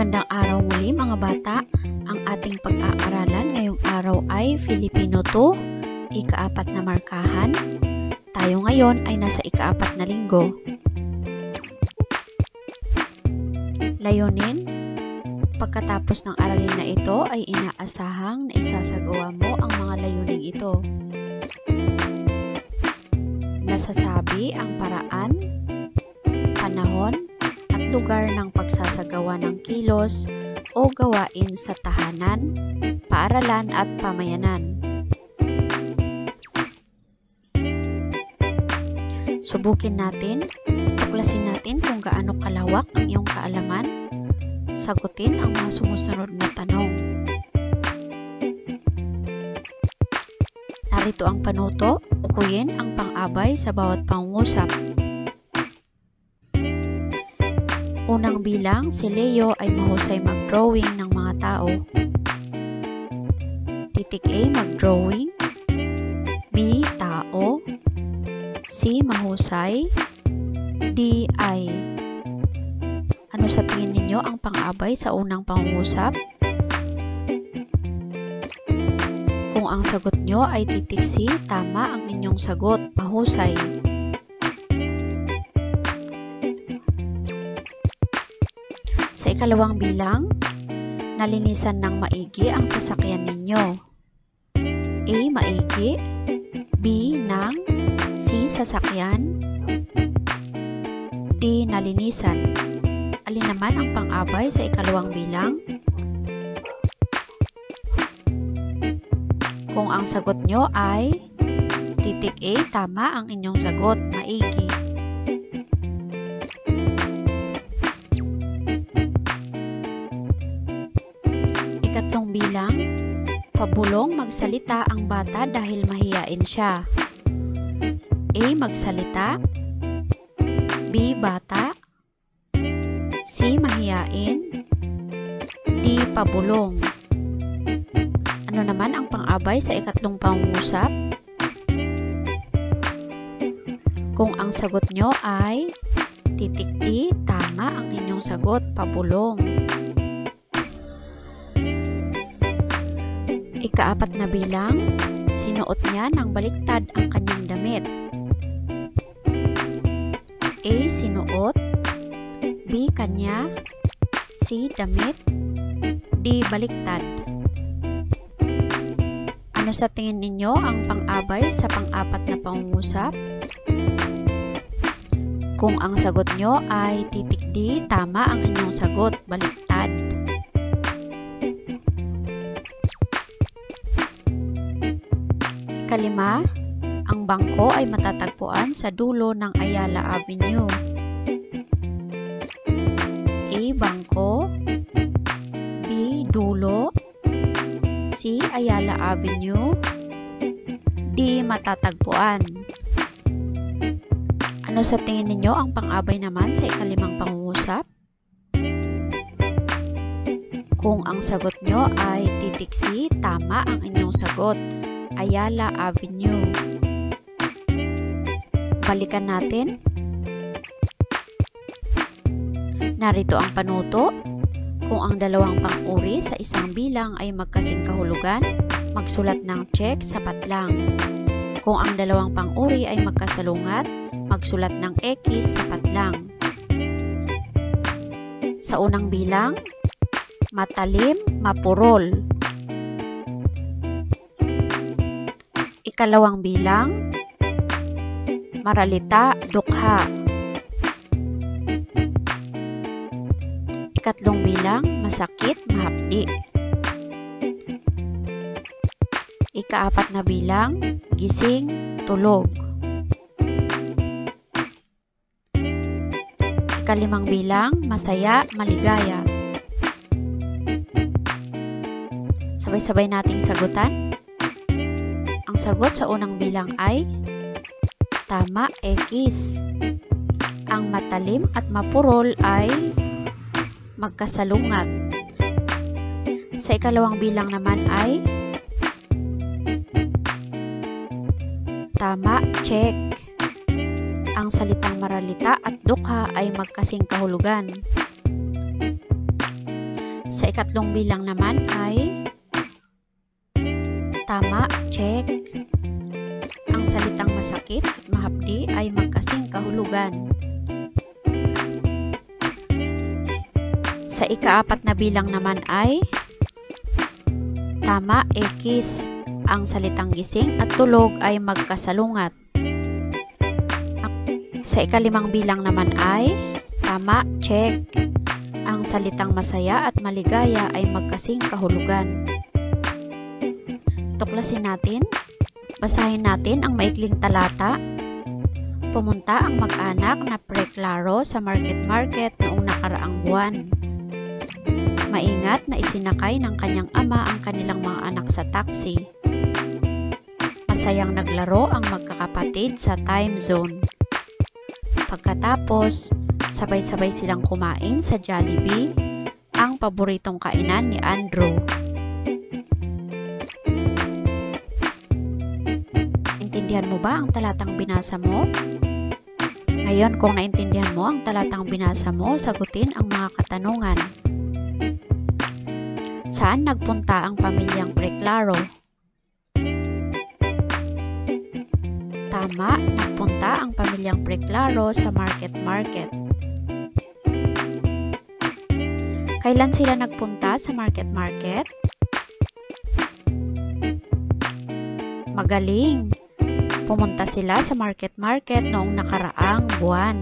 Magandang araw muli mga bata. Ang ating pag-aaralan ngayong araw ay Filipino 2, ika-4 na markahan. Tayo ngayon ay nasa ika-4 na linggo. Layunin. Pagkatapos ng aralin na ito ay inaasahang na isasagawa mo ang mga layuning ito. Nasasabi ang paraan, panahon, at lugar ng pagsasagawa ng kilos o gawain sa tahanan, paaralan at pamayanan. Subukin natin, tuklasin natin kung gaano kalawak ang iyong kaalaman. Sagutin ang mga sumusunod na tanong. Narito ang panuto, tukuyin ang pang-abay sa bawat pangungusap. Unang bilang, si Leo ay mahusay mag-drawing ng mga tao. Titik A, mag-drawing. B, tao. C, mahusay. D, ay. Ano sa tingin ninyo ang pang-abay sa unang pangungusap? Kung ang sagot nyo ay titik C, tama ang inyong sagot, mahusay. Sa ikalawang bilang, nalinisan ng maigi ang sasakyan ninyo. A, maigi. B, ng. C, sasakyan. D, nalinisan. Alin naman ang pang-abay sa ikalawang bilang? Kung ang sagot nyo ay titik A, tama ang inyong sagot, maigi. Ikatlong bilang, pabulong magsalita ang bata dahil mahiyain siya. A, magsalita. B, bata. C, mahiyain. D, pabulong. Ano naman ang pang-abay sa ikatlong pangungusap? Kung ang sagot nyo ay titik D, tama ang inyong sagot, pabulong. Ika-4 na bilang, sinuot niya ng baliktad ang kanyang damit. A, sinuot. B, kanya. C, damit. D, baliktad. Ano sa tingin ninyo ang pang-abay sa pang-4 na pangungusap? Kung ang sagot nyo ay titik D, tama ang inyong sagot, baliktad. Ikalima, ang bangko ay matatagpuan sa dulo ng Ayala Avenue. A, bangko. B, dulo. C, Ayala Avenue. D, matatagpuan. Ano sa tingin ninyo ang pang-abay naman sa ikalimang pangungusap? Kung ang sagot nyo ay titik C, tama ang inyong sagot, Ayala Avenue. Balikan natin. Narito ang panuto. Kung ang dalawang pang-uri sa isang bilang ay magkasing kahulugan, magsulat ng check, sapat lang. Kung ang dalawang pang-uri ay magkasalungat, magsulat ng X, sapat lang. Sa unang bilang, matalim, mapurol. Ikalawang bilang, maralita, dukha. Ikatlong bilang, masakit, mahapdi. Ika-4 na bilang, gising, tulog. Ika-5 bilang, masaya, maligaya. Sabay-sabay nating sagutan. Ang sagot sa unang bilang ay tama, X. Ang matalim at mapurol ay magkasalungat. Sa ikalawang bilang naman ay tama, check. Ang salitang maralita at dukha ay magkasing kahulugan. Sa ikatlong bilang naman ay tama, check. Ang salitang masakit at mahapdi ay magkasing kahulugan. Sa ikaapat na bilang naman ay tama, X. Ang salitang gising at tulog ay magkasalungat. Sa ikalimang bilang naman ay tama, check. Ang salitang masaya at maligaya ay magkasing kahulugan. Tuklasin natin. Basahin natin ang maikling talata. Pumunta ang mag-anak na Preklaro sa market noong nakaraang buwan. Maingat na isinakay ng kanyang ama ang kanilang mga anak sa taxi. Masayang naglaro ang magkakapatid sa time zone. Pagkatapos, sabay-sabay silang kumain sa Jollibee, ang paboritong kainan ni Andrew. Naintindihan mo ba ang talatang binasa mo? Ngayon, kung naintindihan mo ang talatang binasa mo, sagutin ang mga katanungan. Saan nagpunta ang pamilyang Preklaro? Tama, nagpunta ang pamilyang Preklaro sa market. Kailan sila nagpunta sa market? Magaling! Pumunta sila sa market noong nakaraang buwan.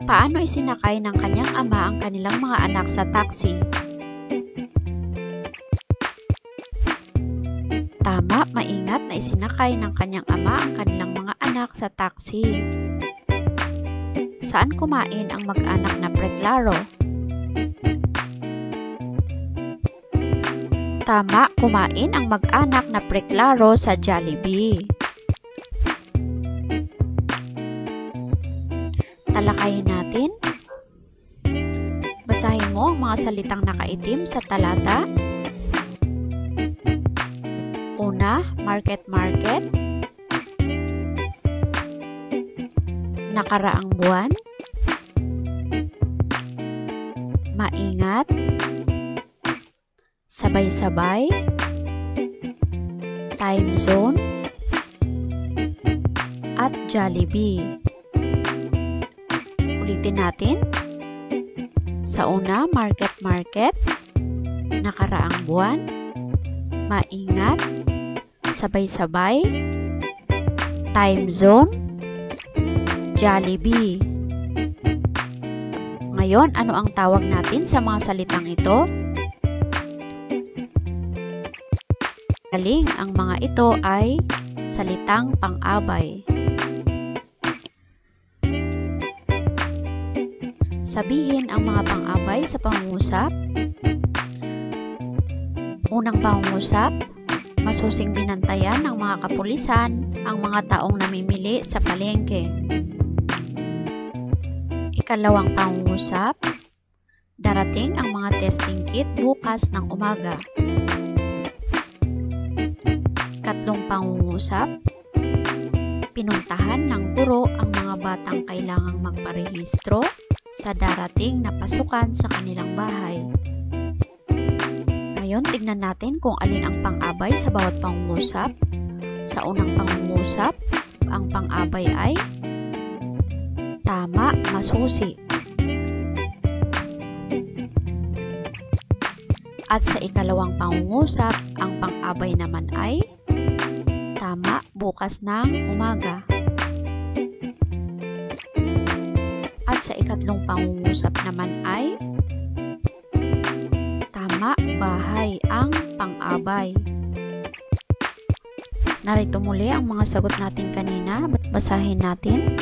Paano isinakay ng kanyang ama ang kanilang mga anak sa taxi? Tama, maingat na isinakay ng kanyang ama ang kanilang mga anak sa taxi. Saan kumain ang mag-anak na Preklaro? Tama, kumain ang mag-anak na Preklaro sa Jollibee. Talakayin natin. Basahin mo ang mga salitang nakaitim sa talata. Una, market. Nakaraang buwan. Maingat. Sabay-sabay. Time zone. At Jollibee. Ulitin natin. Sa una, market. Nakaraang buwan. Maingat. Sabay-sabay. Time zone. Jollibee. Ngayon, ano ang tawag natin sa mga salitang ito? Galing, ang mga ito ay salitang pang-abay. Sabihin ang mga pang-abay sa pangungusap. Unang pangungusap, masusing binantayan ng mga kapulisan ang mga taong namimili sa palengke. Ikalawang pangungusap, darating ang mga testing kit bukas ng umaga. Ikatlong pangungusap, pinuntahan ng guro ang mga batang kailangang magparehistro sa darating na pasukan sa kanilang bahay. Ngayon, tignan natin kung alin ang pang-abay sa bawat pangungusap. Sa unang pangungusap, ang pang-abay ay tama, masusi. At sa ikalawang pangungusap, ang pang-abay naman ay tama, bukas ng umaga. At sa ikatlong pangungusap naman ay tama, bahay ang pang-abay. Narito muli ang mga sagot natin kanina. Basahin natin.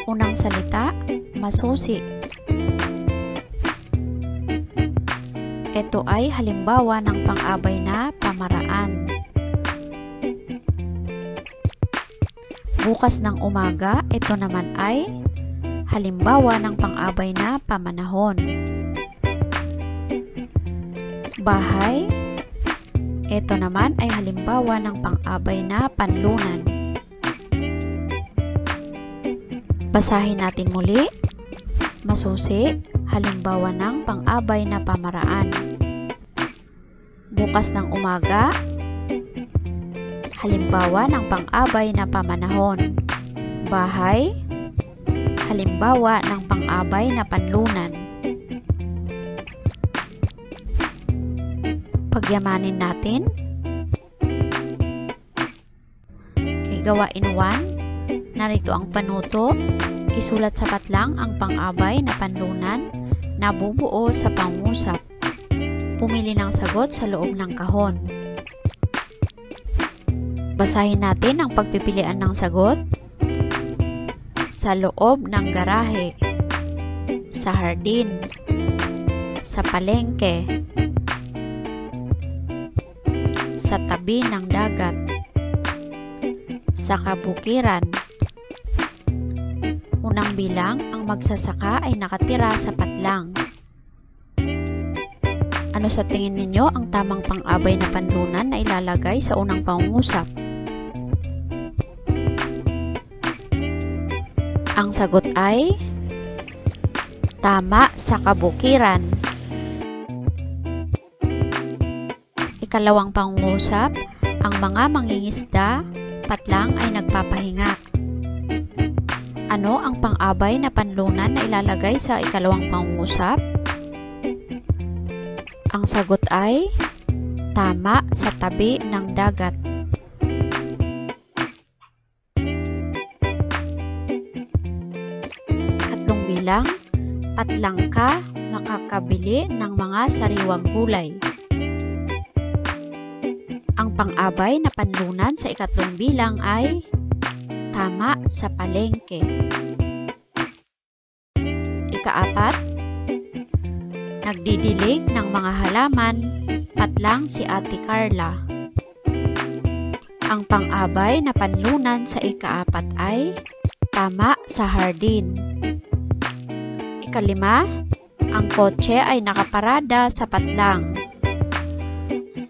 Unang salita, masusi. Ito ay halimbawa ng pang-abay na pamaraan. Bukas ng umaga, ito naman ay halimbawa ng pang-abay na pamanahon. Bahay, ito naman ay halimbawa ng pang-abay na panlunan. Basahin natin muli. Masusi, halimbawa ng pang-abay na pamaraan. Bukas ng umaga, halimbawa ng pang-abay na pamanahon. Bahay, halimbawa ng pang-abay na panlunan. Pagyamanin natin. Gawain 1, narito ang panuto. Isulat sa patlang ang pang-abay na panlunan na bubuo sa pangusap. Pumili ng sagot sa loob ng kahon. Basahin natin ang pagpipilian ng sagot. Sa loob ng garahe, sa hardin, sa palengke, sa tabi ng dagat, sa kabukiran. Unang bilang, ang magsasaka ay nakatira sa patlang. Ano sa tingin ninyo ang tamang pang-abay na panlunan na ilalagay sa unang pangungusap? Ang sagot ay tama, sa kabukiran. Ikalawang pangungusap, ang mga mangingisda patlang ay nagpapahinga. Ano ang pang-abay na panlunan na ilalagay sa ikalawang pangungusap? Ang sagot ay tama, sa tabi ng dagat. Katlong bilang, patlang ka makakabili ng mga sariwang gulay. Ang pang-abay na panlunan sa ikatlong bilang ay tama, sa palengke. Ikaapat, nagdidilig ng mga halaman, patlang si Ate Carla. Ang pang-abay na panlunan sa ikaapat ay tama, sa hardin. Ikalima, ang kotse ay nakaparada sa patlang.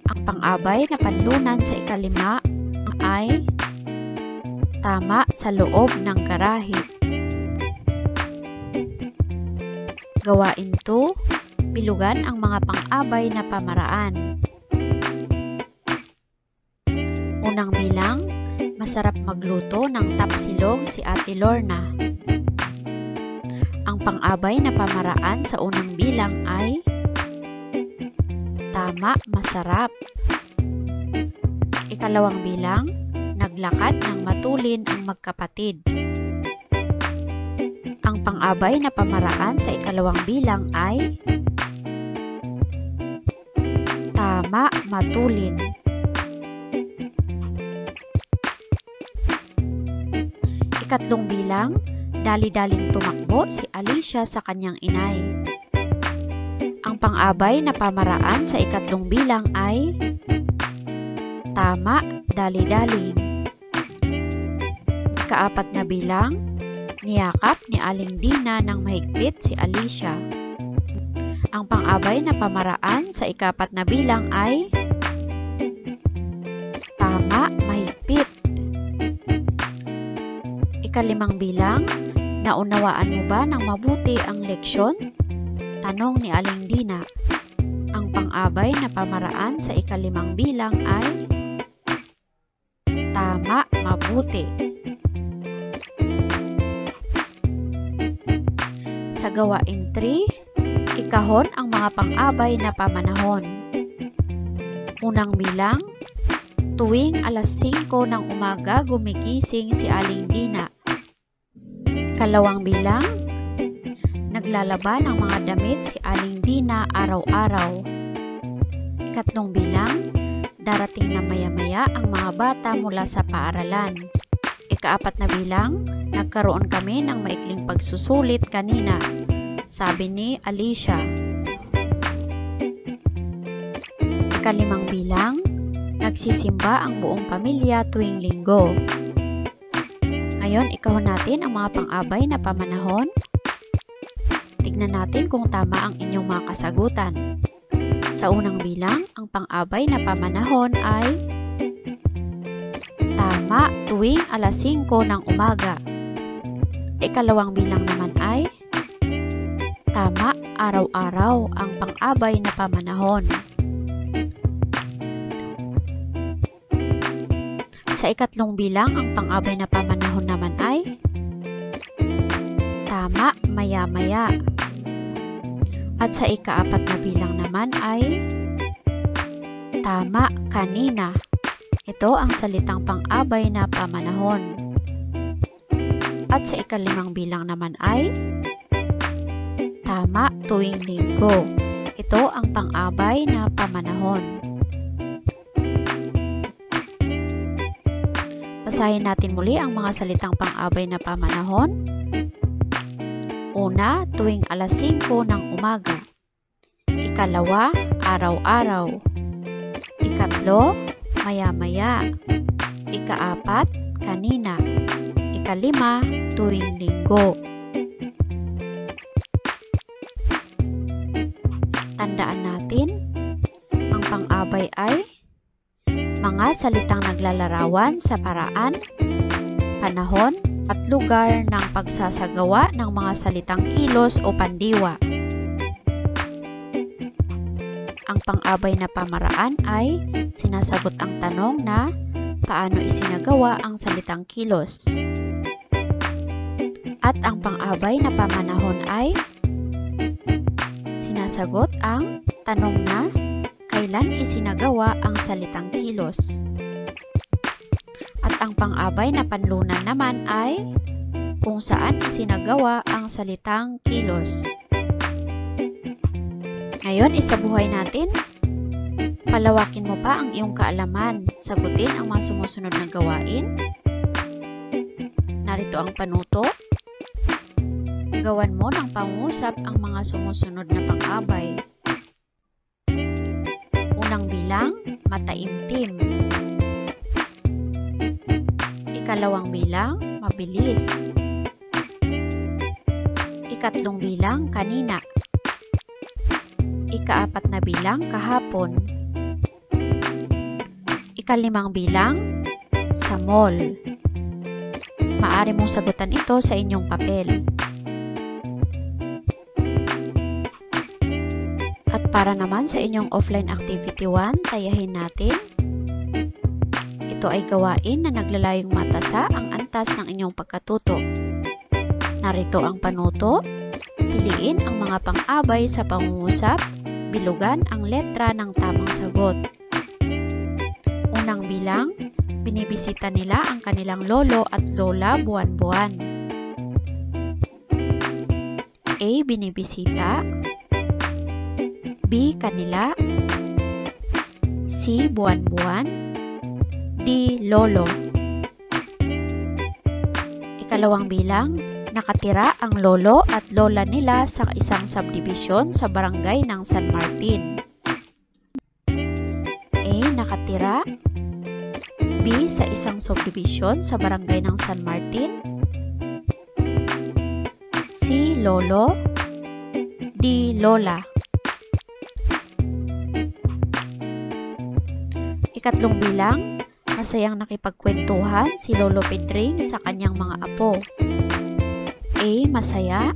Ang pang-abay na panlunan sa ikalima ay tama, sa loob ng garahe. Gawain 2, bilugan ang mga pang-abay na pamaraan. Unang bilang, masarap magluto ng tapsilog si Ate Lorna. Ang pang-abay na pamaraan sa unang bilang ay tama, masarap. Ikalawang bilang, naglakad ng matulin ang magkapatid. Ang pang-abay na pamaraan sa ikalawang bilang ay tama, matulin. Ikatlong bilang, dali-daling tumakbo si Alicia sa kanyang inay. Ang pang-abay na pamaraan sa ikatlong bilang ay tama, dali-daling. Ikaapat na bilang, niyakap ni Aling Dina ng mahigpit si Alicia. Ang pang-abay na pamaraan sa ikapat na bilang ay tama, mahigpit. Ikalimang bilang, naunawaan mo ba ng mabuti ang leksyon? Tanong ni Aling Dina. Ang pang-abay na pamaraan sa ikalimang bilang ay tama, mabuti. Sa gawain 3, ikahon ang mga pang-abay na pamanahon. Unang bilang, tuwing alas 5 ng umaga gumigising si Aling Dina. Ikalawang bilang, naglalaba ng mga damit si Aling Dina araw-araw. Ikatlong bilang, darating na maya-maya ang mga bata mula sa paaralan. Ikaapat na bilang, nagkaroon kami ng maikling pagsusulit kanina, sabi ni Alicia. Ikalimang bilang, nagsisimba ang buong pamilya tuwing linggo. Ngayon, ikahon natin ang mga pang-abay na pamanahon. Tignan natin kung tama ang inyong mga kasagutan. Sa unang bilang, ang pang-abay na pamanahon ay tama, tuwing alas 5 ng umaga. Ikalawang bilang naman ay tama, araw-araw ang pang-abay na pamanahon. Sa ikatlong bilang, ang pang-abay na pamanahon naman ay tama, maya-maya. At sa ikaapat na bilang naman ay tama, kanina. Ito ang salitang pang-abay na pamanahon. At sa ikalimang bilang naman ay tama, tuwing linggo. Ito ang pang-abay na pamanahon. Basahin natin muli ang mga salitang pang-abay na pamanahon. Una, tuwing alas 5 ng umaga. Ikalawa, araw-araw. Ikatlo, maya-maya. Ikaapat, kanina. Ikalima, tuwing linggo. Tandaan natin, ang pang-abay ay mga salitang naglalarawan sa paraan, panahon, at lugar ng pagsasagawa ng mga salitang kilos o pandiwa. Ang pang-abay na pamaraan ay sinasagot ang tanong na paano isinagawa ang salitang kilos. At ang pang-abay na pamanahon ay sinasagot ang tanong na kailan isinagawa ang salitang kilos. At ang pang-abay na panlunan naman ay kung saan isinagawa ang salitang kilos. Ngayon, isabuhay natin. Palawakin mo pa ang iyong kaalaman. Sagutin ang mga sumusunod na gawain. Narito ang panuto. Gawan mo ng pangusap ang mga sumusunod na pang-abay. Unang bilang, mataimtim. Ikalawang bilang, mabilis. Ikatlong bilang, kanina. Ikaapat na bilang, kahapon. Ikalimang bilang, sa mall. Maaari mong sagutan ito sa inyong papel. At para naman sa inyong offline activity 1, tayahin natin. Ito ay gawain na naglalayong matasa ang antas ng inyong pagkatuto. Narito ang panuto. Piliin ang mga pang-abay sa pangungusap. Bilugan ang letra ng tamang sagot. Unang bilang, binibisita nila ang kanilang lolo at lola buwan-buwan. A. Binibisita. B. Kanila. C. Buwan-buwan. D. Lolo. Ikalawang bilang, nakatira ang lolo at lola nila sa isang subdivision sa barangay ng San Martin. A. Nakatira. B. Sa isang subdivision sa barangay ng San Martin. C. Lolo. D. Lola. Ikatlong bilang, masayang nakipagkwentuhan si Lolo Pedring sa kanyang mga apo. A. Masaya.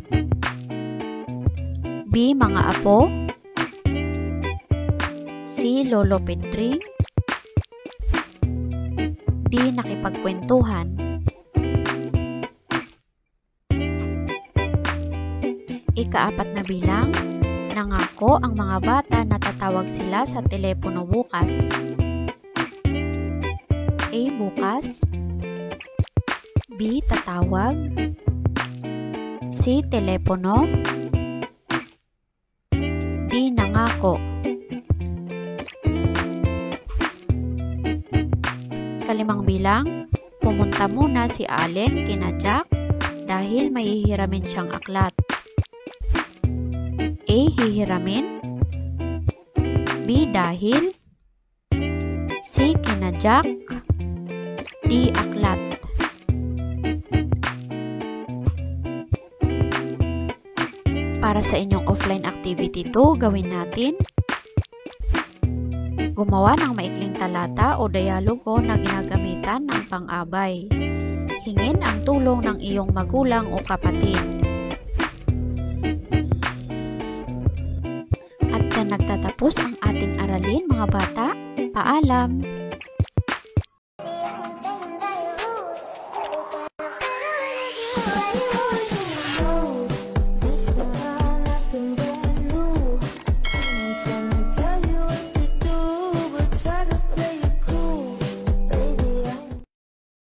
B. Mga apo. C. Lolo Pedring. D. Nakipagkwentuhan. Ikaapat na bilang, nangako ang mga bata na tatawag sila sa telepono bukas. A. Bukas. B. Tatawag. C. Telepono. D. Nangako. Ikalimang bilang, pumunta muna si Allen kina Jack dahil may hihiramin siyang aklat. A. Hihiramin. B. Dahil. C. Kina Jack. D. Aklat. Para sa inyong offline activity 2, gawin natin. Gumawa ng maikling talata o dialogo na ginagamitan ng pang-abay. hingin ang tulong ng iyong magulang o kapatid. At dyan nagtatapos ang ating aralin mga bata. Paalam!